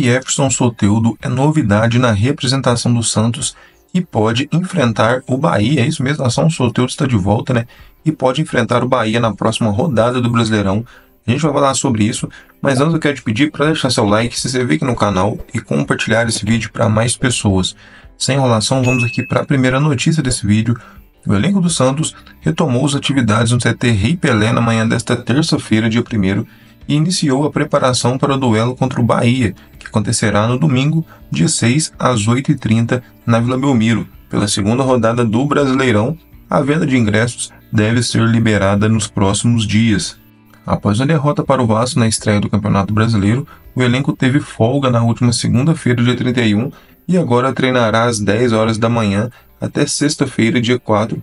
Jefferson Soteldo é novidade na representação do Santos e pode enfrentar o Bahia. É isso mesmo, a nação Soteldo está de volta, né? E pode enfrentar o Bahia na próxima rodada do Brasileirão. A gente vai falar sobre isso, mas antes eu quero te pedir para deixar seu like, se inscrever aqui no canal e compartilhar esse vídeo para mais pessoas. Sem enrolação, vamos aqui para a primeira notícia desse vídeo. O elenco do Santos retomou as atividades no CT Rei Pelé na manhã desta terça-feira, dia 1º, e iniciou a preparação para o duelo contra o Bahia, que acontecerá no domingo, dia 6, às 8h30, na Vila Belmiro. Pela segunda rodada do Brasileirão, a venda de ingressos deve ser liberada nos próximos dias. Após a derrota para o Vasco na estreia do Campeonato Brasileiro, o elenco teve folga na última segunda-feira, dia 31, e agora treinará às 10 horas da manhã até sexta-feira, dia 4,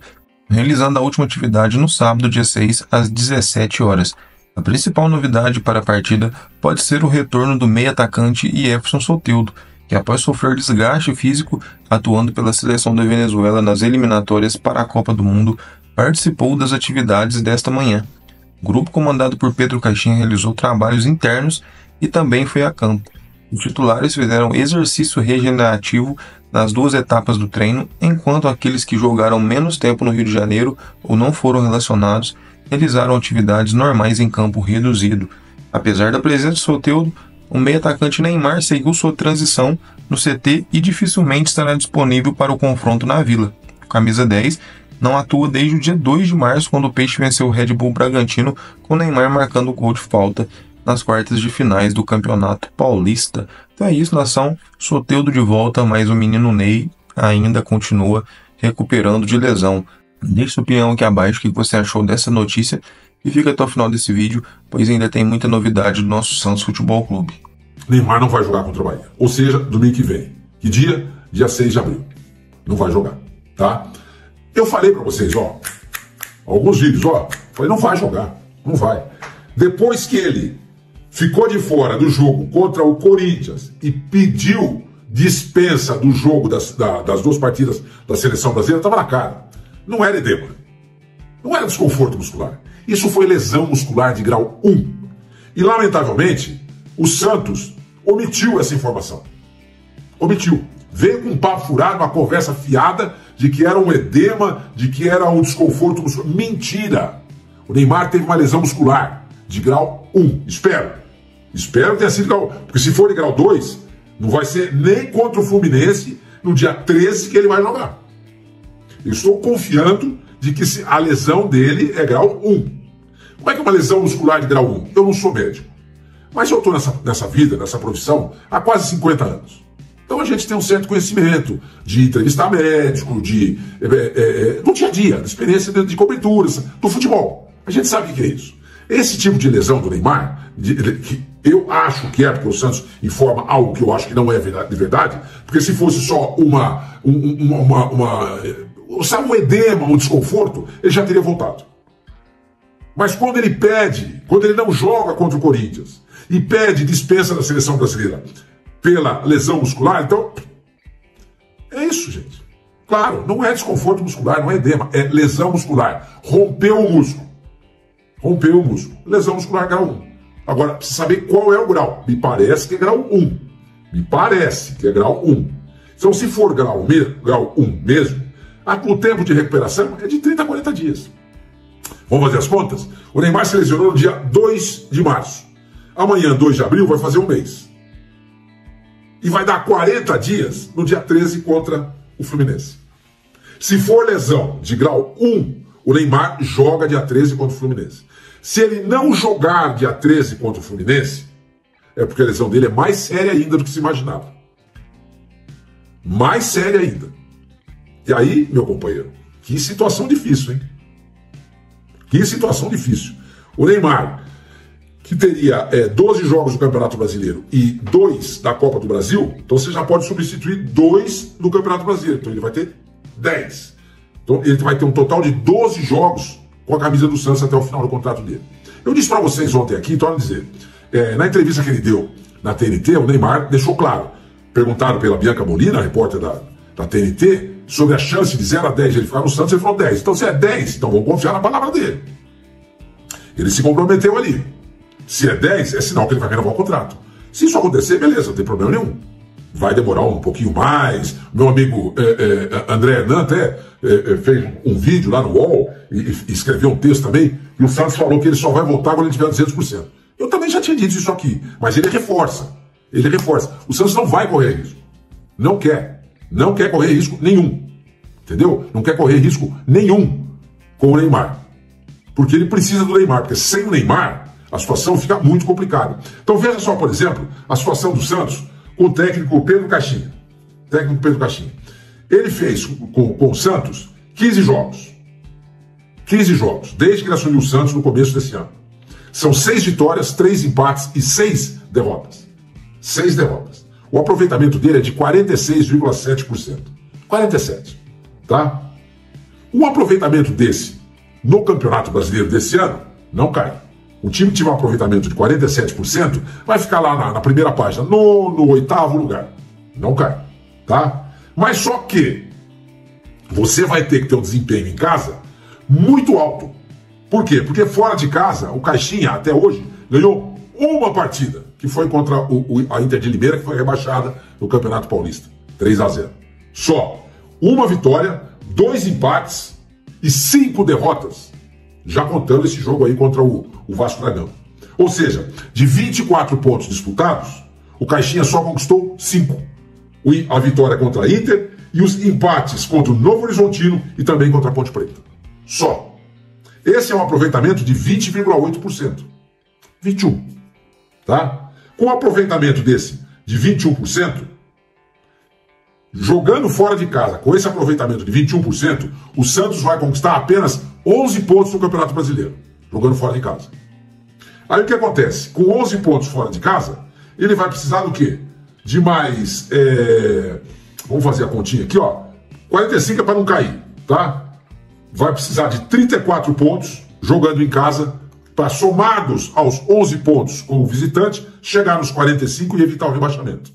realizando a última atividade no sábado, dia 6, às 17 horas. A principal novidade para a partida pode ser o retorno do meio-atacante Jefferson Soteldo, que após sofrer desgaste físico atuando pela seleção da Venezuela nas eliminatórias para a Copa do Mundo, participou das atividades desta manhã. O grupo comandado por Pedro Caixinha realizou trabalhos internos e também foi a campo. Os titulares fizeram exercício regenerativo nas duas etapas do treino, enquanto aqueles que jogaram menos tempo no Rio de Janeiro ou não foram relacionados realizaram atividades normais em campo reduzido. Apesar da presença de Soteldo, o meio-atacante Neymar seguiu sua transição no CT e dificilmente estará disponível para o confronto na Vila. O camisa 10 não atua desde o dia 2 de março, quando o Peixe venceu o Red Bull Bragantino, com Neymar marcando o gol de falta nas quartas de finais do Campeonato Paulista. Então é isso, nação. Soteldo de volta, mas o menino Ney ainda continua recuperando de lesão. Deixe sua opinião aqui abaixo, o que você achou dessa notícia, e fica até o final desse vídeo, pois ainda tem muita novidade do nosso Santos Futebol Clube. Neymar não vai jogar contra o Bahia, ou seja, domingo que vem. Que dia? Dia 6 de abril. Não vai jogar, tá? Eu falei pra vocês, alguns vídeos, falei, não vai jogar, não vai. Depois que ele ficou de fora do jogo contra o Corinthians e pediu dispensa do jogo das duas partidas da seleção brasileira, estava na cara. Não era edema, não era desconforto muscular. Isso foi lesão muscular de grau 1. E, lamentavelmente, o Santos omitiu essa informação. Omitiu. Veio com um papo furado, uma conversa fiada de que era um edema, de que era um desconforto muscular. Mentira! O Neymar teve uma lesão muscular de grau 1. Espero que tenha sido grau 1. Porque se for de grau 2, não vai ser nem contra o Fluminense no dia 13 que ele vai jogar. Eu estou confiando de que a lesão dele é grau 1. Como é que é uma lesão muscular de grau 1? Eu não sou médico. Mas eu estou nessa vida, nessa profissão, há quase 50 anos. Então a gente tem um certo conhecimento de entrevistar médico, do dia a dia, da experiência de coberturas, do futebol. A gente sabe o que é isso. Esse tipo de lesão do Neymar, que eu acho que é porque o Santos informa algo que eu acho que não é de verdade, porque se fosse só um edema, um desconforto, ele já teria voltado. Mas quando ele não joga contra o Corinthians e pede dispensa da seleção brasileira pela lesão muscular, então é isso, gente. Claro, não é desconforto muscular, não é edema, é lesão muscular. Rompeu o músculo. Rompeu o músculo. Lesão muscular grau 1. Agora, precisa saber qual é o grau. Me parece que é grau 1. Me parece que é grau 1. Então, se for grau 1 mesmo, o tempo de recuperação é de 30 a 40 dias. Vamos fazer as contas? O Neymar se lesionou no dia 2 de março. Amanhã, 2 de abril, vai fazer um mês. E vai dar 40 dias no dia 13 contra o Fluminense. Se for lesão de grau 1, o Neymar joga dia 13 contra o Fluminense. Se ele não jogar dia 13 contra o Fluminense, é porque a lesão dele é mais séria ainda do que se imaginava. Mais séria ainda. E aí, meu companheiro, que situação difícil, hein? Que situação difícil. O Neymar, que teria 12 jogos do Campeonato Brasileiro e 2 da Copa do Brasil, então você já pode substituir 2 do Campeonato Brasileiro. Então ele vai ter 10. Então ele vai ter um total de 12 jogos com a camisa do Santos até o final do contrato dele. Eu disse para vocês ontem aqui, torno a dizer, na entrevista que ele deu na TNT, o Neymar deixou claro, perguntado pela Bianca Molina, a repórter da TNT, sobre a chance de 0 a 10 de ele ficar no Santos, ele falou 10. Então se é 10, então vamos confiar na palavra dele. Ele se comprometeu ali. Se é 10, é sinal que ele vai renovar o contrato. Se isso acontecer, beleza, não tem problema nenhum. Vai demorar um pouquinho mais. Meu amigo André Hernan até fez um vídeo lá no UOL e escreveu um texto também, e o Santos falou que ele só vai voltar quando ele tiver 200%. Eu também já tinha dito isso aqui, mas ele reforça. Ele reforça. O Santos não vai correr risco. Não quer. Não quer correr risco nenhum. Entendeu? Não quer correr risco nenhum com o Neymar. Porque ele precisa do Neymar, porque sem o Neymar a situação fica muito complicada. Então veja só, por exemplo, a situação do Santos com o técnico Pedro Caixinha. Técnico Pedro Caixinha. Ele fez com o Santos 15 jogos. 15 jogos, desde que ele assumiu o Santos no começo desse ano. São 6 vitórias, 3 empates e 6 derrotas. 6 derrotas. O aproveitamento dele é de 46,7%. 47%. Tá? Um aproveitamento desse no Campeonato Brasileiro desse ano não cai. O time que tiver um aproveitamento de 47% vai ficar lá na primeira página, no 8º lugar. Não cai. Tá? Mas só que você vai ter que ter um desempenho em casa muito alto. Por quê? Porque fora de casa, o Caixinha, até hoje, ganhou uma partida, que foi contra a Inter de Limeira, que foi rebaixada no Campeonato Paulista. 3-0. Só. Uma vitória, 2 empates e 5 derrotas. Já contando esse jogo aí contra o Vasco da Gama. Ou seja, de 24 pontos disputados, o Caixinha só conquistou 5. A vitória contra a Inter e os empates contra o Novo Horizontino e também contra a Ponte Preta. Só. Esse é um aproveitamento de 20,8%. 21%. Tá? Com o aproveitamento desse de 21%, jogando fora de casa, com esse aproveitamento de 21%, o Santos vai conquistar apenas 11 pontos no Campeonato Brasileiro, jogando fora de casa. Aí o que acontece? Com 11 pontos fora de casa, ele vai precisar do quê? De mais... Vamos fazer a continha aqui, ó. 45 é para não cair, tá? Vai precisar de 34 pontos, jogando em casa, para somados aos 11 pontos como visitante, chegar nos 45 e evitar o rebaixamento.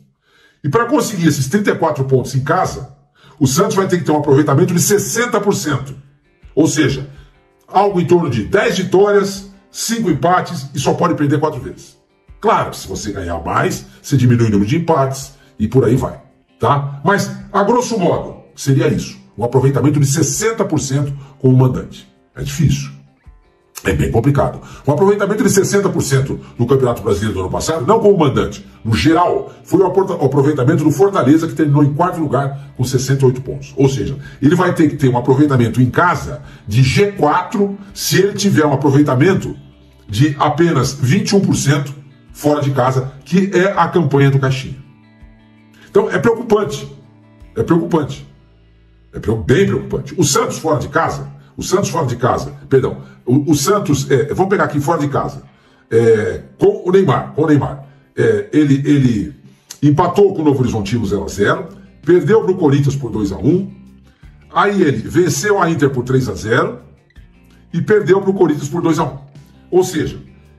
E para conseguir esses 34 pontos em casa, o Santos vai ter que ter um aproveitamento de 60%. Ou seja, algo em torno de 10 vitórias, 5 empates e só pode perder 4 vezes. Claro, se você ganhar mais, você diminui o número de empates e por aí vai. Tá? Mas, a grosso modo, seria isso. Um aproveitamento de 60% com o mandante. É difícil. É bem complicado. Um aproveitamento de 60% no Campeonato Brasileiro do ano passado, não como mandante, no geral, foi o aproveitamento do Fortaleza, que terminou em 4º lugar com 68 pontos. Ou seja, ele vai ter que ter um aproveitamento em casa de G4 se ele tiver um aproveitamento de apenas 21% fora de casa, que é a campanha do Caixinha. Então, é preocupante. É preocupante. É bem preocupante. O Santos fora de casa, perdão, o Santos, vamos pegar aqui fora de casa, com o Neymar, ele empatou com o Novo Horizontino 0-0, perdeu para o Corinthians por 2-1, aí ele venceu a Inter por 3-0 e perdeu para o Corinthians por 2-1. Ou seja,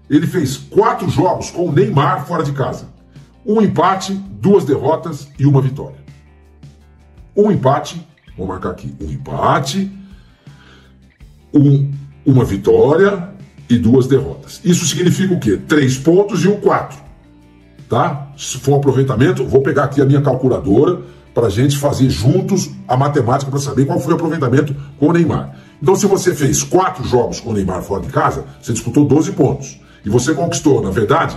ele fez 4 jogos com o Neymar fora de casa. 1 empate, 2 derrotas e 1 vitória. 1 empate, vou marcar aqui, 1 empate, 1 vitória e 2 derrotas. Isso significa o quê? 3 pontos e 1 4. Tá? Se for um aproveitamento, vou pegar aqui a minha calculadora para a gente fazer juntos a matemática para saber qual foi o aproveitamento com o Neymar. Então, se você fez 4 jogos com o Neymar fora de casa, você disputou 12 pontos. E você conquistou, na verdade,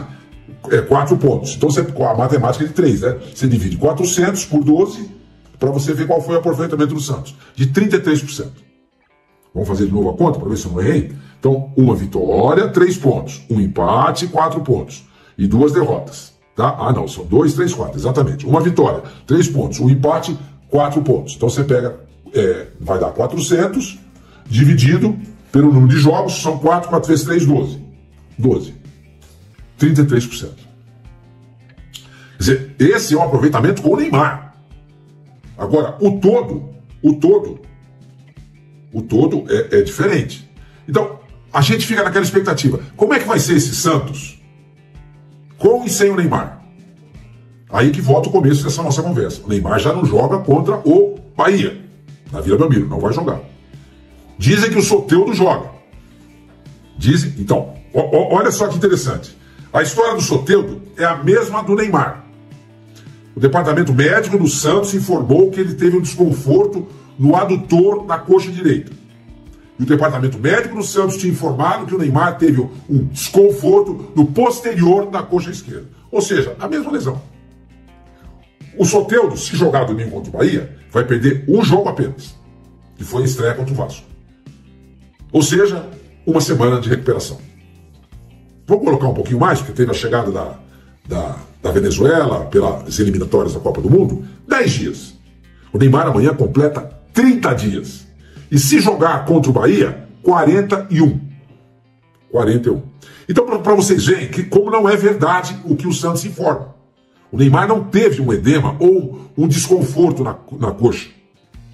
4 pontos. Então, a matemática é de 3, né? Você divide 400 por 12 para você ver qual foi o aproveitamento do Santos. De 33%. Vamos fazer de novo a conta para ver se eu não errei? Então, 1 vitória, 3 pontos. 1 empate, 4 pontos. E 2 derrotas. Tá? Ah, não, são 2, 3, 4, exatamente. 1 vitória, 3 pontos. 1 empate, 4 pontos. Então, você pega, vai dar 400, dividido pelo número de jogos, são 4, 4 vezes 3, 12. 12. 33%. Quer dizer, esse é um aproveitamento com o Neymar. Agora, o todo é diferente. Então, a gente fica naquela expectativa. Como é que vai ser esse Santos com e sem o Neymar? Aí que volta o começo dessa nossa conversa. O Neymar já não joga contra o Bahia, na Vila Belmiro, não vai jogar. Dizem que o Soteldo joga. Dizem, então, olha só que interessante. A história do Soteldo é a mesma do Neymar. O departamento médico do Santos informou que ele teve um desconforto no adutor da coxa direita. E o departamento médico do Santos tinha informado que o Neymar teve um desconforto no posterior da coxa esquerda. Ou seja, a mesma lesão. O Soteldo, se jogar domingo contra o Bahia, vai perder um jogo apenas, que foi a estreia contra o Vasco. Ou seja, uma semana de recuperação. Vou colocar um pouquinho mais, porque teve a chegada da Venezuela pelas eliminatórias da Copa do Mundo, 10 dias. O Neymar amanhã completa 30 dias. E se jogar contra o Bahia, 41. 41. Então, para vocês verem que como não é verdade o que o Santos informa. O Neymar não teve um edema ou um desconforto na coxa,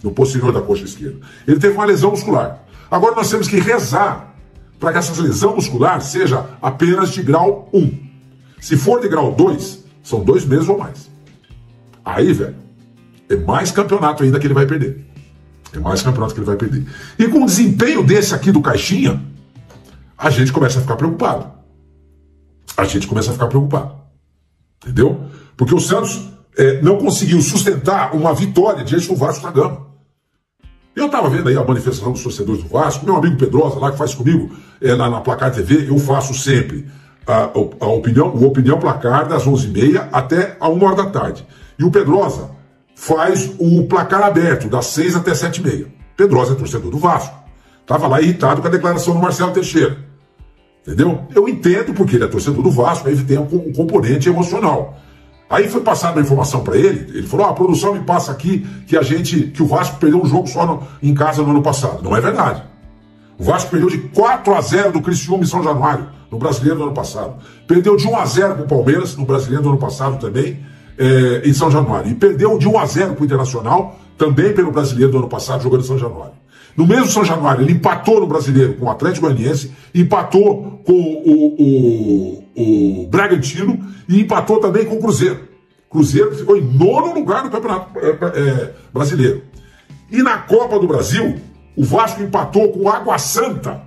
no posterior da coxa esquerda. Ele teve uma lesão muscular. Agora nós temos que rezar para que essa lesão muscular seja apenas de grau 1. Se for de grau 2, são 2 meses ou mais. Aí, velho, é mais campeonato ainda que ele vai perder. É mais campeonato que ele vai perder. E com o desempenho desse aqui do Caixinha, a gente começa a ficar preocupado. Entendeu? Porque o Santos não conseguiu sustentar uma vitória diante do Vasco da Gama. Eu estava vendo aí a manifestação dos torcedores do Vasco, meu amigo Pedrosa lá que faz comigo na Placar TV, eu faço sempre o Opinião Placar das 11h30 até a 1h da tarde. E o Pedrosa faz o Placar Aberto, das 6 até 7h30. Pedrosa é torcedor do Vasco. Estava lá irritado com a declaração do Marcelo Teixeira. Entendeu? Eu entendo porque ele é torcedor do Vasco, aí ele tem um componente emocional. Aí foi passada uma informação para ele falou, a produção me passa aqui que o Vasco perdeu um jogo só em casa no ano passado. Não é verdade. O Vasco perdeu de 4-0 do Criciúma em São Januário, no Brasileiro do ano passado. Perdeu de 1-0 para o Palmeiras, no Brasileiro do ano passado também, em São Januário. E perdeu de 1-0 para o Internacional, também pelo Brasileiro do ano passado, jogando em São Januário. No mesmo São Januário, ele empatou no Brasileiro com o Atlético Goianiense, empatou com o Bragantino e empatou também com o Cruzeiro. Cruzeiro ficou em 9º lugar no Campeonato Brasileiro. E na Copa do Brasil, o Vasco empatou com o Água Santa.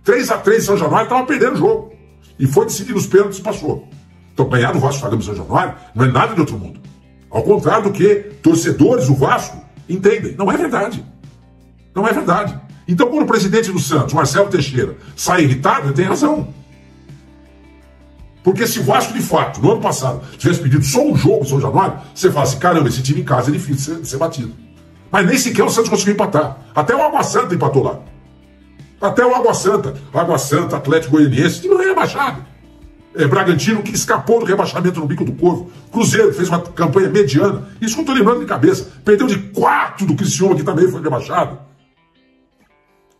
3-3 em São Januário, estava perdendo o jogo. E foi decidido os pênaltis e passou. Então ganhar do Vasco da Gama em São Januário não é nada de outro mundo. Ao contrário do que torcedores do Vasco entendem. Não é verdade. Não é verdade. Então, quando o presidente do Santos, Marcelo Teixeira, sai irritado, ele tem razão. Porque se o Vasco, de fato, no ano passado, tivesse pedido só um jogo em São Januário, você fala assim, caramba, esse time em casa é difícil de ser batido. Mas nem sequer o Santos conseguiu empatar. Até o Água Santa empatou lá. Até o Água Santa. Água Santa, Atlético Goianiense, que não é rebaixado. Bragantino, que escapou do rebaixamento no bico do corvo. Cruzeiro, que fez uma campanha mediana. Isso que eu estou lembrando de cabeça. Perdeu de 4 do Criciúma, que também foi rebaixado.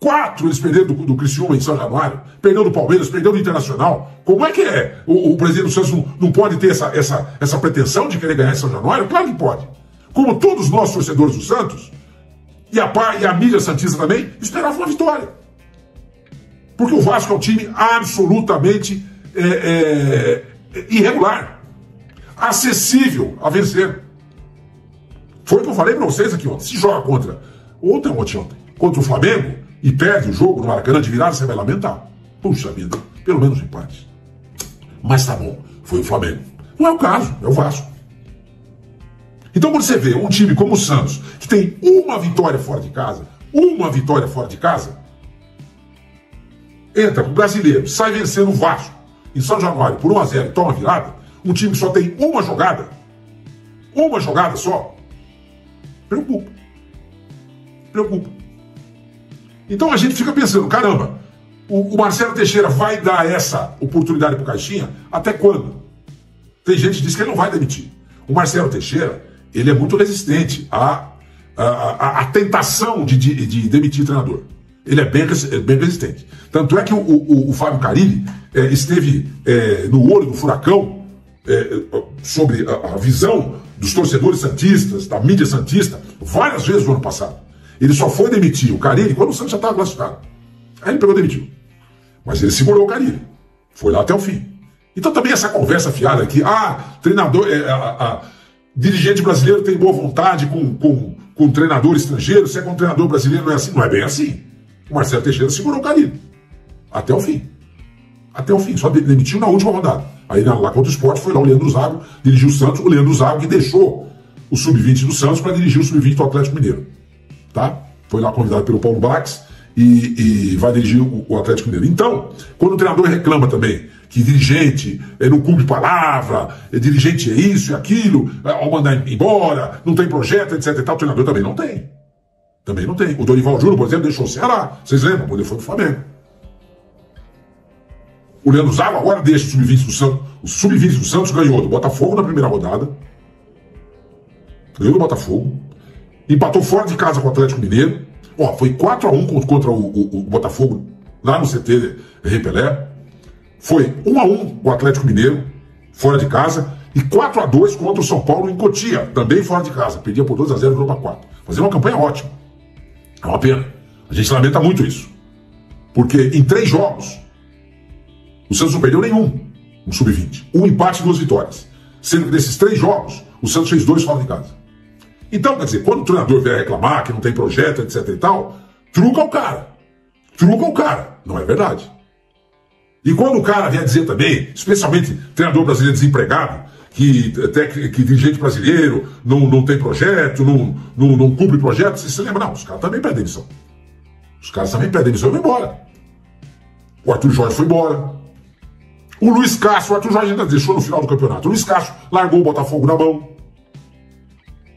4 eles perderam do Criciúma em São Januário, perdeu do Palmeiras, perdeu do Internacional. Como é que é? O presidente do Santos não pode ter essa pretensão de querer ganhar em São Januário? Claro que pode. Como todos nós torcedores do Santos, e a mídia santista também, esperavam uma vitória. Porque o Vasco é um time absolutamente irregular, acessível a vencer. Foi o que eu falei para vocês aqui ontem. Se joga contra o Flamengo, e perde o jogo no Maracanã de virada, você vai lamentar. Puxa vida, pelo menos um empate. Mas tá bom, foi o Flamengo. Não é o caso, é o Vasco. Então quando você vê um time como o Santos, que tem uma vitória fora de casa, entra pro Brasileiro, sai vencendo o Vasco em São Januário por 1-0 e toma virada, um time que só tem uma jogada só, preocupa. Então a gente fica pensando, caramba, o Marcelo Teixeira vai dar essa oportunidade pro Caixinha até quando? Tem gente que diz que ele não vai demitir. O Marcelo Teixeira, ele é muito resistente à tentação de demitir treinador. Ele é bem resistente. Tanto é que o Fábio Carilli esteve no olho do furacão sobre a visão dos torcedores santistas, da mídia santista, várias vezes no ano passado. Ele só foi demitir o Carilli quando o Santos já estava classificado. Aí ele pegou e demitiu. Mas ele segurou o Carilli. Foi lá até o fim. Então também essa conversa fiada aqui, treinador, dirigente brasileiro tem boa vontade com treinador estrangeiro, se é com um treinador brasileiro não é assim. Não é bem assim. O Marcelo Teixeira segurou o Carilli. Até o fim. Até o fim, só demitiu na última rodada. Aí lá contra o Sport foi lá o Leandro Zago, dirigiu o Santos, o Leandro Zago que deixou o Sub-20 do Santos para dirigir o Sub-20 do Atlético Mineiro. Tá? Foi lá convidado pelo Paulo Bax e vai dirigir o Atlético Mineiro. Então, quando o treinador reclama também que dirigente não cumpre palavra, dirigente é isso e aquilo, ao mandar embora, não tem projeto, etc e tal, o treinador também não tem. Também não tem. O Dorival Júnior, por exemplo, deixou o Ceará. Vocês lembram? Quando ele foi do Flamengo. O Leandro Zago agora deixa o Sub-20 do Santos. O Sub-20 do Santos ganhou do Botafogo na primeira rodada. Ganhou do Botafogo. Empatou fora de casa com o Atlético Mineiro. Ó, foi 4-1 contra o Botafogo lá no CT Rei Pelé. Foi 1-1 com o Atlético Mineiro, fora de casa. E 4-2 contra o São Paulo em Cotia, também fora de casa. Perdia por 2-0 e virou para 4. Fazendo uma campanha ótima. É uma pena. A gente lamenta muito isso. Porque em 3 jogos, o Santos não perdeu nenhum no Sub-20. Um empate e 2 vitórias. Sendo que desses 3 jogos, o Santos fez 2 fora de casa. Então, quer dizer, quando o treinador vier reclamar que não tem projeto, etc e tal, truca o cara. Truca o cara. Não é verdade. E quando o cara vier dizer também, especialmente treinador brasileiro desempregado, que dirigente brasileiro não tem projeto, não cumpre projeto, você se lembra? Não, os caras também pedem demissão. Os caras também pedem demissão e vão embora. O Arthur Jorge foi embora. O Luiz Castro, o Arthur Jorge ainda deixou no final do campeonato. O Luiz Castro largou o Botafogo na mão.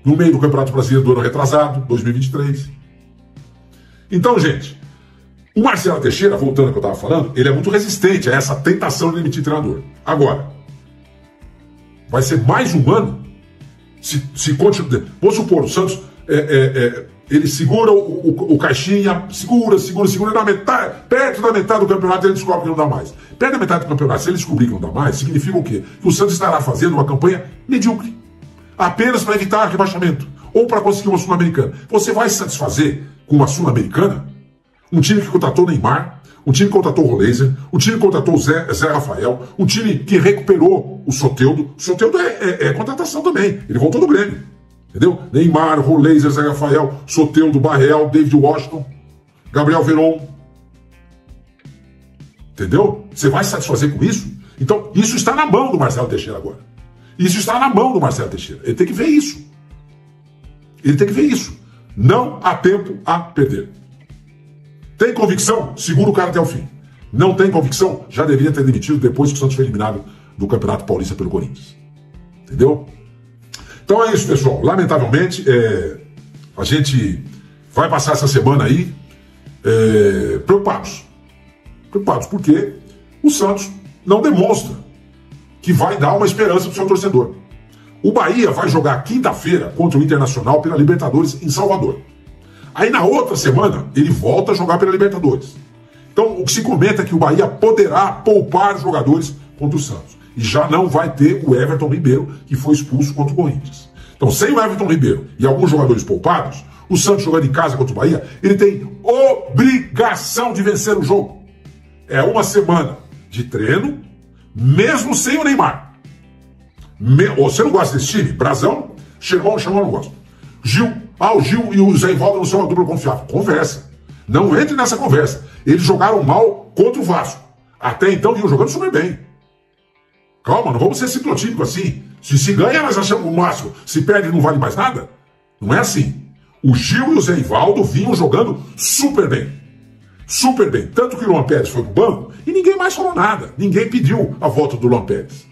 No meio do Campeonato Brasileiro do ano retrasado, 2023. Então, gente, o Marcelo Teixeira, voltando ao que eu estava falando, ele é muito resistente a essa tentação de demitir treinador. Agora, vai ser mais um ano se continua. Vamos supor, o Santos ele segura o caixinha, segura, na metade, perto da metade do campeonato ele descobre que não dá mais. Perto da metade do campeonato, se ele descobrir que não dá mais, significa o quê? Que o Santos estará fazendo uma campanha medíocre. Apenas para evitar rebaixamento. Ou para conseguir uma Sul-Americana. Você vai se satisfazer com uma Sul-Americana? Um time que contratou o Neymar, um time que contratou o Roleiser, um time que contratou o Zé Rafael, um time que recuperou o Soteldo. O Soteldo é contratação também. Ele voltou do Grêmio. Entendeu? Neymar, Roleiser, Zé Rafael, Soteldo, Barreal, David Washington, Gabriel Veron. Entendeu? Você vai se satisfazer com isso? Então, isso está na mão do Marcelo Teixeira agora. Isso está na mão do Marcelo Teixeira. Ele tem que ver isso. Ele tem que ver isso. Não há tempo a perder. Tem convicção? Segura o cara até o fim. Não tem convicção? Já deveria ter demitido depois que o Santos foi eliminado do Campeonato Paulista pelo Corinthians. Entendeu? Então é isso, pessoal. Lamentavelmente, a gente vai passar essa semana aí preocupados. Preocupados porque o Santos não demonstra que vai dar uma esperança para o seu torcedor. O Bahia vai jogar quinta-feira contra o Internacional pela Libertadores em Salvador. Aí na outra semana ele volta a jogar pela Libertadores. Então o que se comenta é que o Bahia poderá poupar jogadores contra o Santos. E já não vai ter o Everton Ribeiro, que foi expulso contra o Corinthians. Então sem o Everton Ribeiro e alguns jogadores poupados, o Santos jogando em casa contra o Bahia, ele tem obrigação de vencer o jogo. É uma semana de treino, mesmo sem o Neymar. Você não gosta desse time? Brazão, Xermão não gosta. Gil, o Gil e o Zé Ivaldo não são uma dupla confiável. Conversa. Não entre nessa conversa. Eles jogaram mal contra o Vasco. Até então vinham jogando super bem. Calma, não vamos ser ciclotípico assim. Se ganha, nós achamos o máximo. Se perde, não vale mais nada. Não é assim. O Gil e o Zé Ivaldo vinham jogando super bem. Super bem. Tanto que o Luan Pérez foi pro banco e ninguém mais falou nada. Ninguém pediu a volta do Luan Pérez.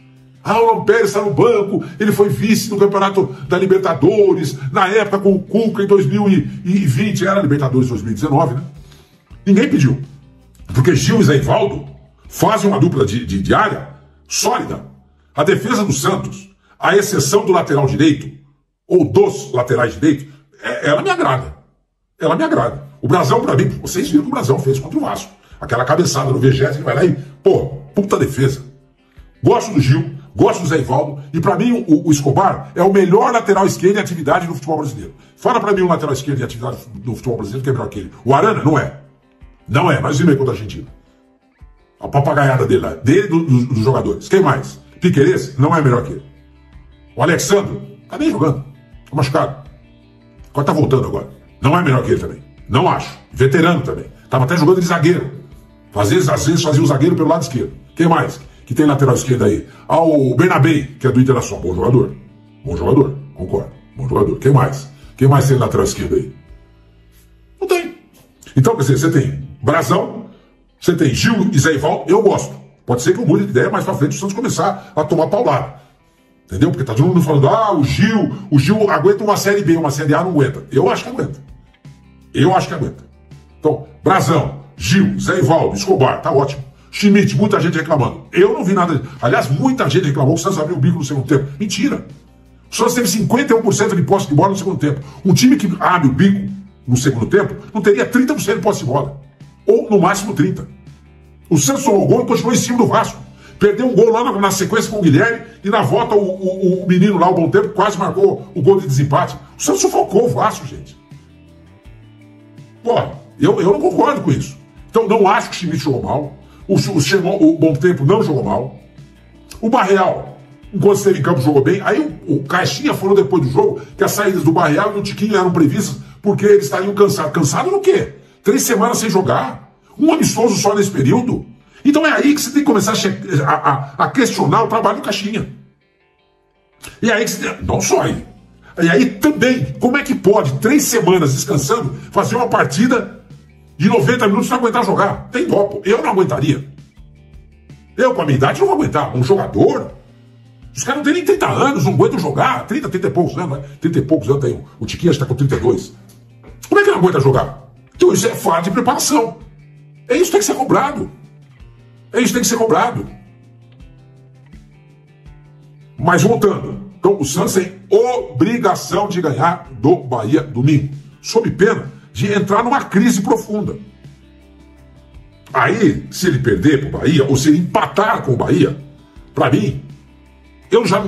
O Luan Pérez está no banco, ele foi vice no Campeonato da Libertadores, na época com o Cuca em 2020, era Libertadores 2019, né? Ninguém pediu. Porque Gil e Zé Ivaldo fazem uma dupla de área sólida. A defesa do Santos, a exceção do lateral direito, ou dos laterais direitos, ela me agrada. Ela me agrada. O Brazão, pra mim, vocês viram o que o Brazão fez contra o Vasco. Aquela cabeçada no VGS, ele vai lá e, puta defesa. Gosto do Gil, gosto do Zé Ivaldo, e pra mim o Escobar é o melhor lateral esquerdo em atividade no futebol brasileiro. Fala pra mim um lateral esquerdo em atividade no futebol brasileiro que é melhor que ele. O Arana não é. Não é, mas vimos aí contra a Argentina. A papagaiada dele lá, dos jogadores. Quem mais? Piquerez não é melhor que ele. O Alexandre, tá bem jogando, tá machucado. Agora tá voltando agora. Não é melhor que ele também. Não acho. Veterano também. Tava até jogando de zagueiro. Às vezes fazia o zagueiro pelo lado esquerdo. Quem mais que tem lateral esquerdo aí? O Bernabé, que é do Internacional. Bom jogador. Bom jogador. Concordo. Bom jogador. Quem mais? Quem mais tem lateral esquerdo aí? Não tem. Então, quer dizer, você tem Brazão, você tem Gil e Zé Ivaldo. Eu gosto. Pode ser que eu mude de ideia mais pra frente o Santos começar a tomar paulada. Entendeu? Porque tá todo mundo falando, o Gil aguenta uma Série B, uma Série A não aguenta. Eu acho que aguenta. Eu acho que aguenta. Então, Brazão, Gil, Zé Ivaldo, Escobar, tá ótimo. Schmidt, muita gente reclamando. Eu não vi nada. Aliás, muita gente reclamou que o Santos abriu o bico no segundo tempo. Mentira. O Santos teve 51% de posse de bola no segundo tempo. Um time que abre o bico no segundo tempo não teria 30% de posse de bola. Ou no máximo 30%. O Santos tomou o gol e continuou em cima do Vasco. Perdeu um gol lá na sequência com o Guilherme e na volta o menino lá, o Bom Tempo, quase marcou o gol de desempate. O Santos sufocou o Vasco, gente. Pô, eu não concordo com isso. Então não acho que o Schmidt jogou mal. O Bom Tempo não jogou mal. O Barreal, enquanto esteve em campo, jogou bem. Aí o Caixinha falou depois do jogo que as saídas do Barreal e do Tiquinho eram previstas porque eles estariam cansados. Cansados no quê? 3 semanas sem jogar. Um amistoso só nesse período. Então é aí que você tem que começar a questionar o trabalho do Caixinha. E aí que você tem... Não só aí. E aí também, como é que pode, 3 semanas descansando, fazer uma partida de 90 minutos e não aguentar jogar? Tem dó, eu não aguentaria. Eu, com a minha idade, não vou aguentar. Um jogador, os caras não têm nem 30 anos, não aguentam jogar. 30 e poucos anos, né? 30 e poucos anos tem. O Tiquinho está com 32. Como é que não aguenta jogar? Então isso é falta de preparação. É isso que tem que ser cobrado. É isso que tem que ser cobrado. Mas voltando. Então o Santos tem obrigação de ganhar do Bahia domingo. Sob pena de entrar numa crise profunda. Aí, se ele perder pro Bahia, ou se ele empatar com o Bahia, pra mim,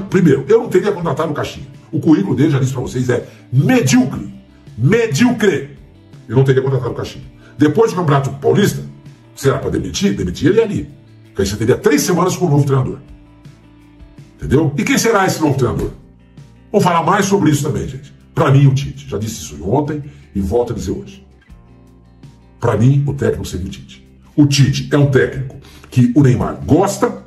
primeiro, eu não teria contratado o Caixinha. O currículo dele, já disse pra vocês, é medíocre. Medíocre. Eu não teria contratado o Caixinha. Depois do Campeonato Paulista, será para demitir ele ali. Porque aí você teria 3 semanas com o novo treinador. Entendeu? E quem será esse novo treinador? Vamos falar mais sobre isso também, gente. Para mim, o Tite. Já disse isso ontem e volto a dizer hoje. Para mim, o técnico seria o Tite. O Tite é um técnico que o Neymar gosta,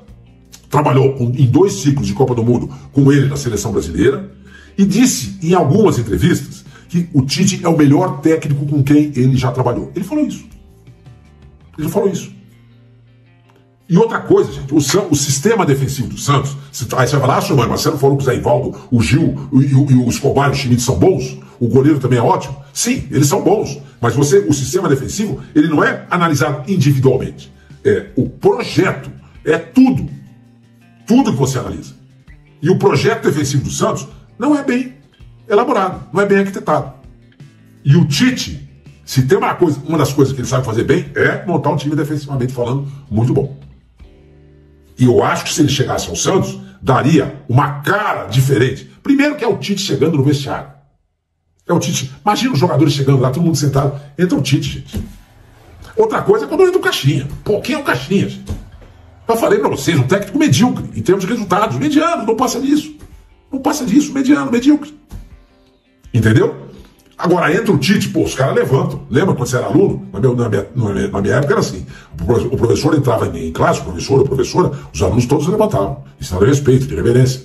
trabalhou em 2 ciclos de Copa do Mundo com ele na seleção brasileira e disse em algumas entrevistas que o Tite é o melhor técnico com quem ele já trabalhou. Ele falou isso. Ele falou isso. E outra coisa, gente, o sistema defensivo do Santos, aí você vai falar, mas você não falou que o Zé Ivaldo, o Gil e o Escobar e o Schmidt são bons? O goleiro também é ótimo? Sim, eles são bons. Mas o sistema defensivo, ele não é analisado individualmente. É o projeto, é tudo. Tudo que você analisa. E o projeto defensivo do Santos não é bem elaborado, não é bem arquitetado. E o Tite, se tem uma das coisas que ele sabe fazer bem, é montar um time defensivamente falando muito bom. E eu acho que se ele chegasse ao Santos, daria uma cara diferente. Primeiro que é o Tite chegando no vestiário. É o Tite. Imagina os jogadores chegando lá, todo mundo sentado. Entra o Tite, gente. Outra coisa é quando entra o Caixinha. Pô, quem é o Caixinha, gente? Eu falei pra vocês, um técnico medíocre, em termos de resultados. Mediano, não passa disso. Não passa disso, mediano, medíocre. Entendeu? Agora entra o Tite, pô, os caras levantam. Lembra quando você era aluno? Na minha época era assim. O professor entrava em classe, o professor ou professora, os alunos todos levantavam. Isso era respeito, de reverência.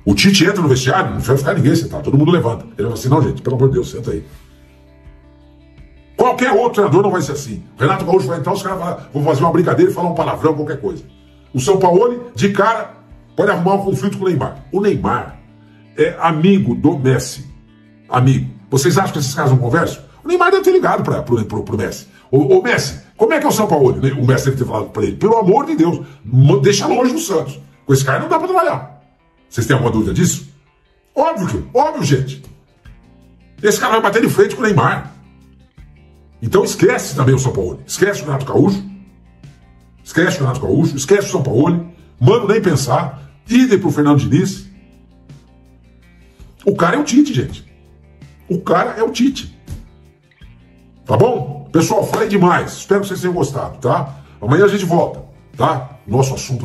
O Tite entra no vestiário, não vai ficar ninguém sentado, todo mundo levanta. Ele fala assim, não, gente, pelo amor de Deus, senta aí. Qualquer outro treinador não vai ser assim. O Renato Gaúcho vai entrar, os caras vão fazer uma brincadeira e falar um palavrão, qualquer coisa. O Sampaoli, de cara, pode arrumar um conflito com o Neymar. O Neymar é amigo do Messi. Amigo. Vocês acham que esses caras não conversam? O Neymar deve ter ligado pro Messi. Ô Messi, como é que é o Sampaoli? O Messi deve ter falado pra ele, pelo amor de Deus, deixa longe do Santos. Com esse cara não dá pra trabalhar. Vocês têm alguma dúvida disso? Óbvio, gente. Esse cara vai bater de frente com o Neymar. Então esquece também o Sampaoli. Esquece o Renato Gaúcho. Esquece o Sampaoli. Mano, nem pensar. Idem pro Fernando Diniz. O cara é o Tite, gente. O cara é o Tite. Tá bom? Pessoal, falei demais. Espero que vocês tenham gostado, tá? Amanhã a gente volta, tá? Nosso assunto.